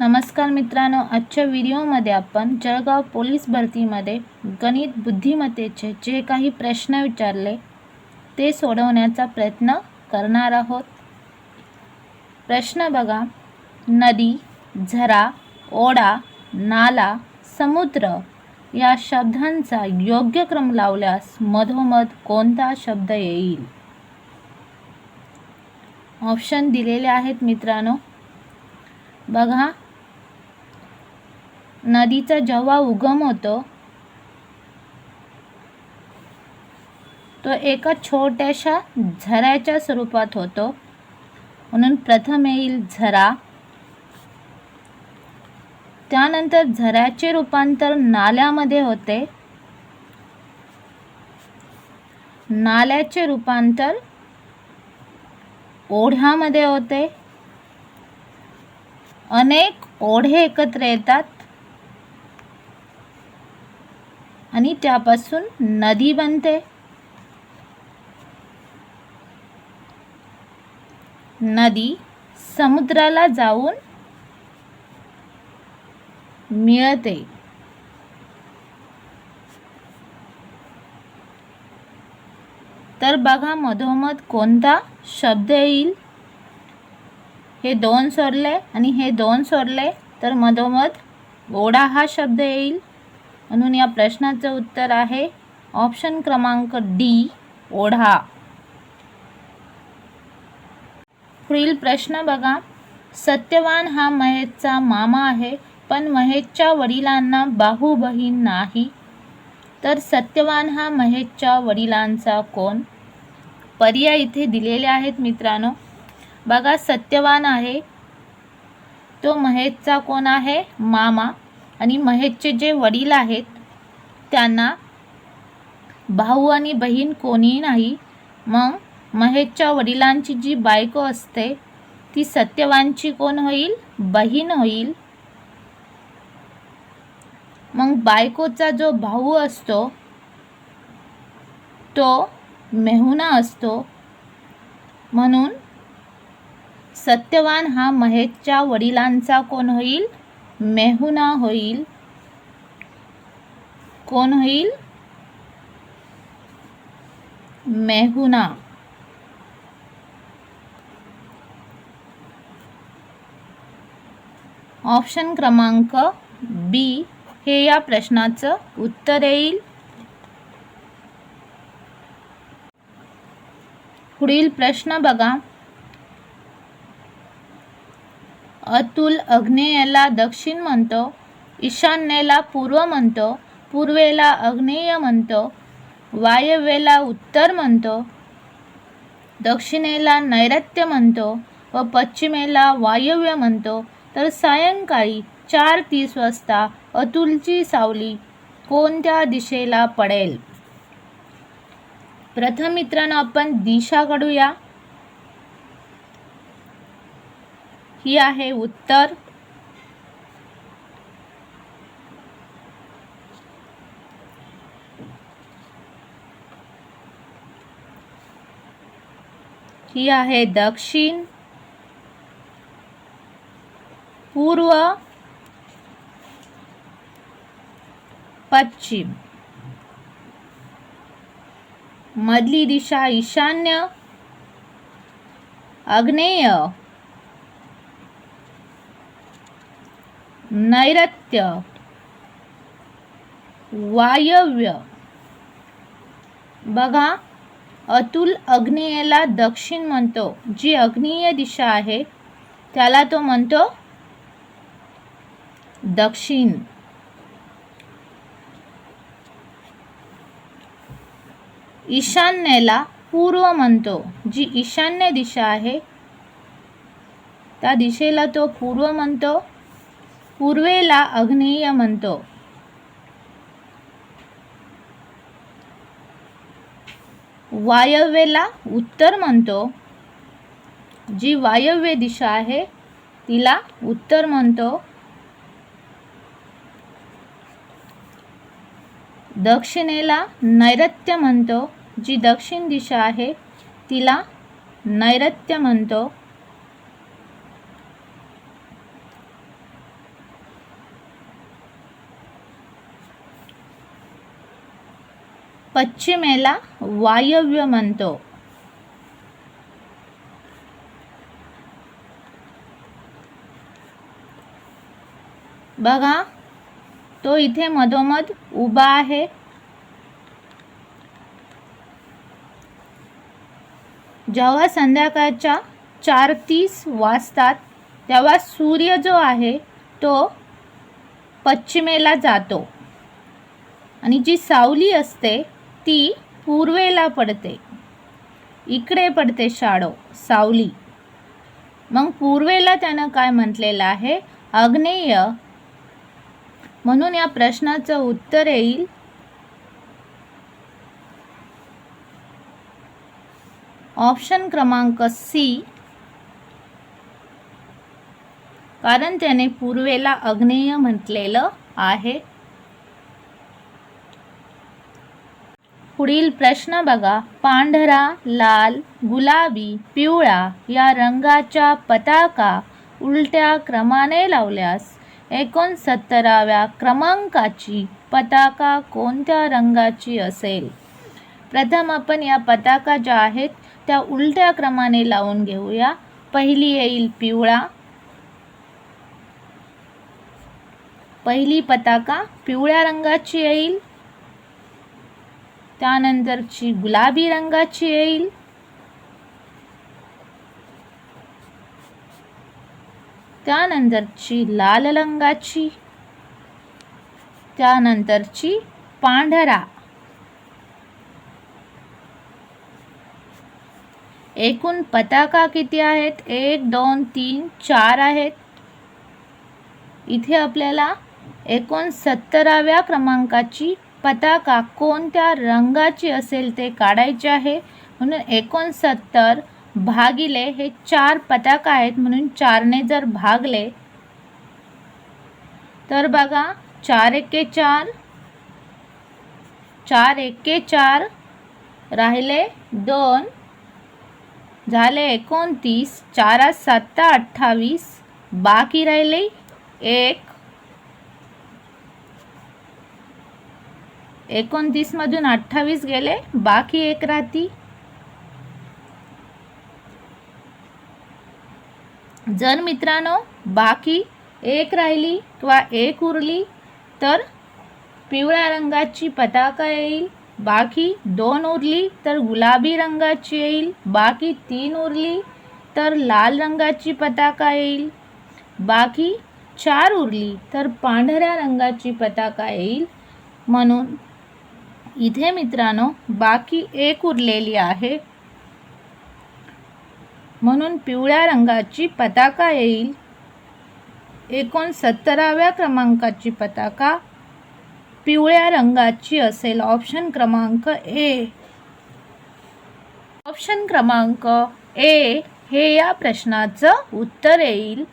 नमस्कार मित्रांनो, आजच्या व्हिडिओमध्ये आपण जळगाव पोलीस भरतीमध्ये गणित बुद्धिमत्तेचे जे काही प्रश्न विचारले ते सोडवण्याचा प्रयत्न करणार आहोत। प्रश्न बघा, नदी, झरा, ओढा, नाला, समुद्र या शब्दांचा योग्य क्रम लावल्यास मधोमध कोणता शब्द येईल? ऑप्शन दिलेले आहेत मित्रांनो। बघा, नदीचा जेव्हा उगम होतो तो एका छोट्याशा झऱ्याच्या स्वरूपात होतो, म्हणून प्रथम येईल झरा। त्यानंतर झऱ्याचे रूपांतर नाल्यामध्ये होते, नाल्याचे रूपांतर ओढ्यामध्ये होते, अनेक ओढे एकत्र येतात आणि त्यापासून नदी बनते। नदी समुद्राला जाऊन मिळते। तर बघा, मधोमध कोणता शब्द येईल? हे दोन सोडले आणि हे दोन सोडले तर मधोमध ओढा हा शब्द येईल, म्हणून या प्रश्नाचं उत्तर आहे ऑप्शन क्रमांक डी, ओढा। पुढील प्रश्न बघा, सत्यवान हा महेशचा मामा आहे, पण महेशच्या वडिलांना भाऊ बहीण नाही, तर सत्यवान हा महेशच्या वडिलांचा कोण? पर्याय इथे दिलेले आहेत मित्रांनो। बघा, सत्यवान आहे तो महेशचा कोण आहे? मामा। आणि महेशचे जे वडील आहेत त्यांना भाऊ आणि बहीण कोणीही नाही, मग महेशच्या वडिलांची जी बायको असते ती सत्यवानची कोण होईल? बहीण होईल। मग बायकोचा जो भाऊ असतो तो मेहुणा असतो, म्हणून सत्यवान हा महेशच्या वडिलांचा कोण होईल? मेहुणा होईल। कोण होईल? मेहुणा। ऑप्शन क्रमांक बी हे या प्रश्नाचं उत्तर येईल। पुढील प्रश्न बघा, अतुल आग्नेयेला दक्षिण म्हणतो, ईशान्येला पूर्व म्हणतो, पूर्वेला आग्नेय म्हणतो, वायव्येला उत्तर म्हणतो, दक्षिणेला नैऋत्य म्हणतो व पश्चिमेला वायव्य म्हणतो, तर सायंकाळी 4:30 वाजता अतुलची सावली कोणत्या दिशेला पडेल? प्रथम मित्रांनो आपण दिशा काढूया। ही आहे उत्तर, ही आहे दक्षिण, पूर्व, पश्चिम। मधली दिशा ईशान्य, आग्नेय, नैऋत्य, वायव्य। बघा, अतुल आग्नेयेला दक्षिण म्हणतो, जी आग्नेय दिशा आहे त्याला तो म्हणतो दक्षिण। ईशान्येला पूर्व म्हणतो, जी ईशान्य दिशा आहे त्या दिशेला तो पूर्व म्हणतो, पूर्वेला आग्नेय म्हणतो। वायव्येला उत्तर म्हणतो, जी वायव्य दिशा आहे तिला उत्तर म्हणतो। दक्षिणेला नैऋत्य म्हणतो, जी दक्षिण दिशा आहे तिला नैऋत्य म्हणतो। पश्चिमेला वायव्य म्हणतो. बघा, तो इथे मधोमध उभा आहे. जेव्हा संध्याकाळच्या 4:30 वाजतात तेव्हा सूर्य जो आहे तो पश्चिमेला जातो आणि जी सावली असते ती पूर्वेला पडते. इकडे पडते सावली. मग पूर्वेला त्यानं काय म्हटलेलं आहे? आग्नेय. म्हणून या प्रश्नाचं उत्तर येईल ऑप्शन क्रमांक सी, कारण त्याने पूर्वेला आग्नेय म्हटलेलं आहे. पुढील प्रश्न बघा. पांढरा, लाल, गुलाबी, पिवळा या रंगाच्या पताका उलट्या क्रमाने लावल्यास 69व्या क्रमांकाची पताका कोणत्या रंगाची असेल? प्रथम आपण या पताका ज्या आहेत त्या उलट्या क्रमाने लावून घेऊया. पहिली येईल पिवळा. पहिली पताका पिवळ्या रंगाची येईल. त्यानंतरची गुलाबी रंगाची येईल. त्यानंतरची लाल रंगाची. त्यानंतरची पांढरा. एकूण पताका किती आहेत? 1 2 3 4 आहेत. इथे आपल्याला 69व्या क्रमांकाची पताका कोणत्या रंगाची असेल ते काढायचे आहे. म्हणून 69 भागिले हे 4 पताका आहेत म्हणून 4ने जर भागले तर बघा 4 एके 4, 4 एके 4, राहिले 2, झाले 29, 4 7 28, बाकी राहिले 1. 29 मधून 28 गेले, बाकी 1 राहती. जर मित्रांनो बाकी 1 राहिली किंवा 1 उरली तर पिवळ्या रंगाची पताका येईल. बाकी 2 उरली तर गुलाबी रंगाची येईल. बाकी 3 उरली तर लाल रंगाची पताका येईल. बाकी 4 उरली तर पांढऱ्या रंगाची पताका येईल. म्हणून इथे मित्रांनो बाकी 1 उरलेली आहे म्हणून पिवळ्या रंगाची पताका येईल. 69व्या क्रमांकाची पताका पिवळ्या रंगाची असेल. ऑप्शन क्रमांक ए. ऑप्शन क्रमांक ए हे या प्रश्नाचं उत्तर येईल.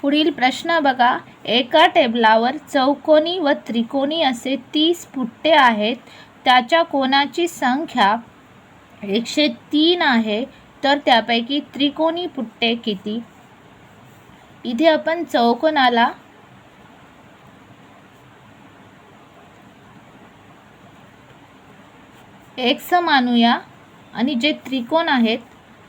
पुढील प्रश्न बघा. एका टेबलावर चौकोनी व त्रिकोणी असे 30 पुट्टे आहेत. त्याच्या कोणाची संख्या 103 आहे तर त्यापैकी त्रिकोणी पुट्टे किती? इथे आपण चौकोनाला x मानूया आणि जे त्रिकोण आहेत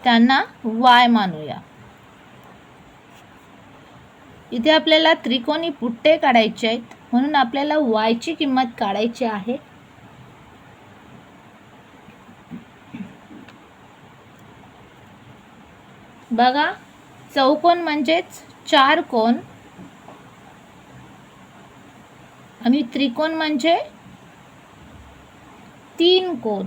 त्यांना y मानूया. इथे आपल्याला त्रिकोणी पुट्टे काढायचे आहेत म्हणून आपल्याला y ची किंमत काढायची आहे. बघा, चौकोन म्हणजेच 4 कोण आणि त्रिकोण म्हणजे 3 कोण.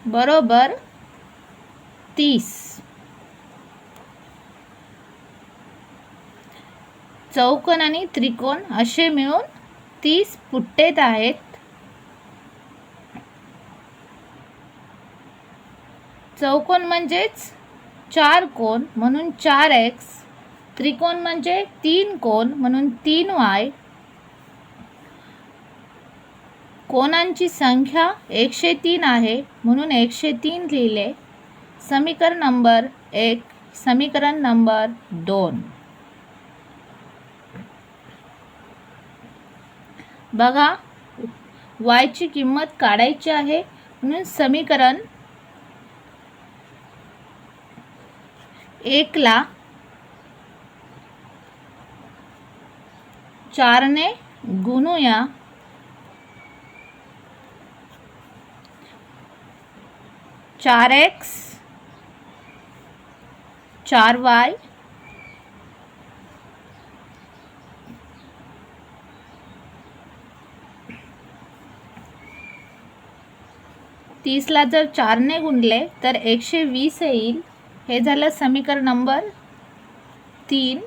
बरोबर 30. चौकोन आणि त्रिकोण असे मिळून 30 पुट्टेत आहेत. चौकोन म्हणजेच 4 कोण म्हणून 4x. त्रिकोण म्हणजे 3 कोण म्हणून 3y. कोणांची संख्या 103 आहे म्हणून 103 लिहिले. समीकरण नंबर 1 समीकरण नंबर 2. बघा, y ची किंमत काढायची आहे म्हणून समीकरण 1 ला 4 ने गुणूया. 4x 4y 30 ला जर 4 ने गुणले तर 120 येईल. हे झालं समीकरण नंबर 3.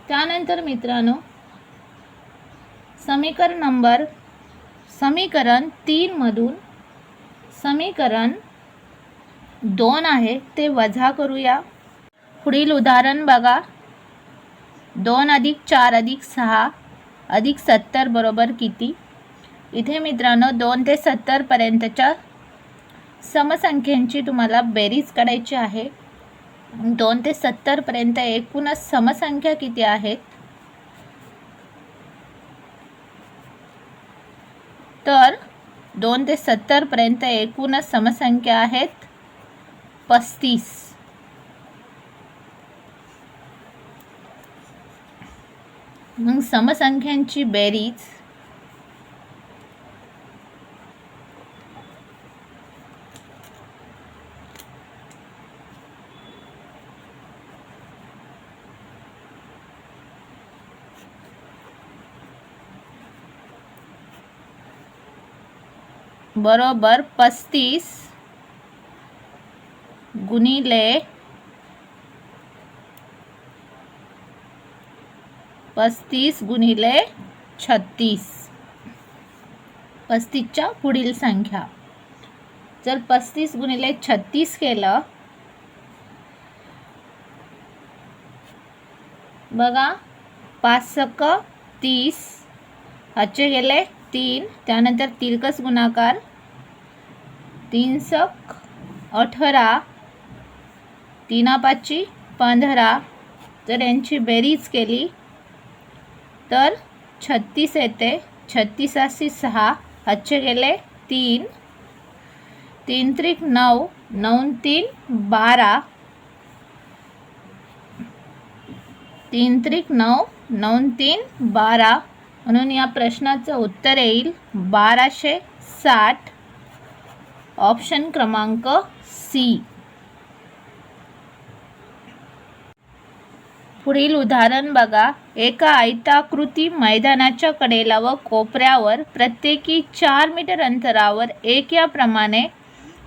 त्यानंतर मित्रांनो समीकरण 3 मधून समीकरण 2 आहे ते वजा करूया. पुढील उदाहरण बघा. 2 + 4 + 6 + 70 बरोबर किती? इथे मित्रांनो 2 ते 70 पर्यंतच्या समसंख्यांची तुम्हाला बेरीज काढायची आहे. 2 ते 70 पर्यंत एकूणच समसंख्या किती आहेत? तर 2 ते 70 पर्यंत एकूणच समसंख्या आहेत 35. मग समसंख्यांची बेरीज बरोबर 35 गुणिले 36. 35च्या पुढील संख्या. जर 35 गुणिले 36 केलं, बघा 5 × 30 हातचे गेले 3. त्यानंतर तिरकस गुणाकार 3 × 18 3 × 5 = 15. जर यांची बेरीज केली तर 36 येते. 36 × 6 हातचे गेले 3. 3 × 3 = 9. 9 × 3 = 12. 3 × 3 = 9. 9 × 3 = 12. म्हणून या प्रश्नाचं उत्तर येईल 1260. ऑप्शन क्रमांक सी. पुढील उदाहरण बघा. एका आयताकृती मैदानाच्या कडेला व कोपऱ्यावर प्रत्येकी 4 मीटर अंतरावर 1 याप्रमाणे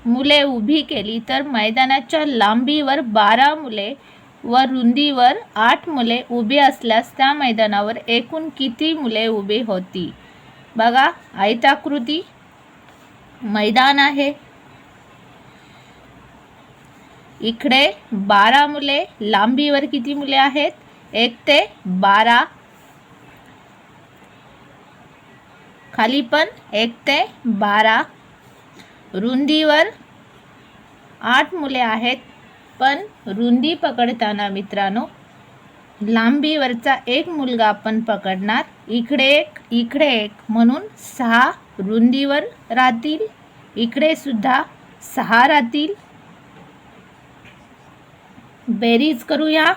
मुले उभी केली तर मैदानाच्या लांबीवर 12 मुले व रुंदीवर 8 मुले उभी असल्यास त्या मैदानावर एकूण किती मुले उभी होती? बघा, आयताकृती मैदान आहे. इकडे 12 मुले, लांबीवर किती मुले आहेत? 1 ते 12. खाली पण 1 ते 12. रुंदीवर 8 मुले आहेत, पण रुंदी पकडताना मित्रांनो लांबीवरचा एक मुलगा आपण पकडणार. इकडे एक म्हणून 6 रुंदीवर राहतील. इकडे सुद्धा 6 राहतील. बेरीज करूया.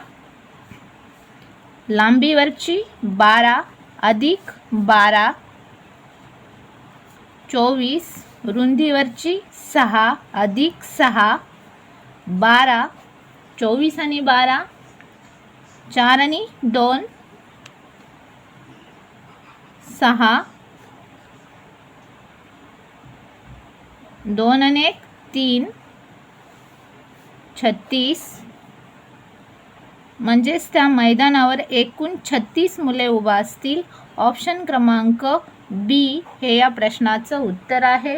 लांबीवरची 12 अधिक 12 24. रुंदीवरची 6 अधिक 6 12. 24 आणि 12 4 आणि 2 6. 2 आणि 1 3. 36. म्हणजेच त्या मैदानावर एकूण 36 मुले उभा असतील. ऑप्शन क्रमांक बी हे या प्रश्नाचं उत्तर आहे.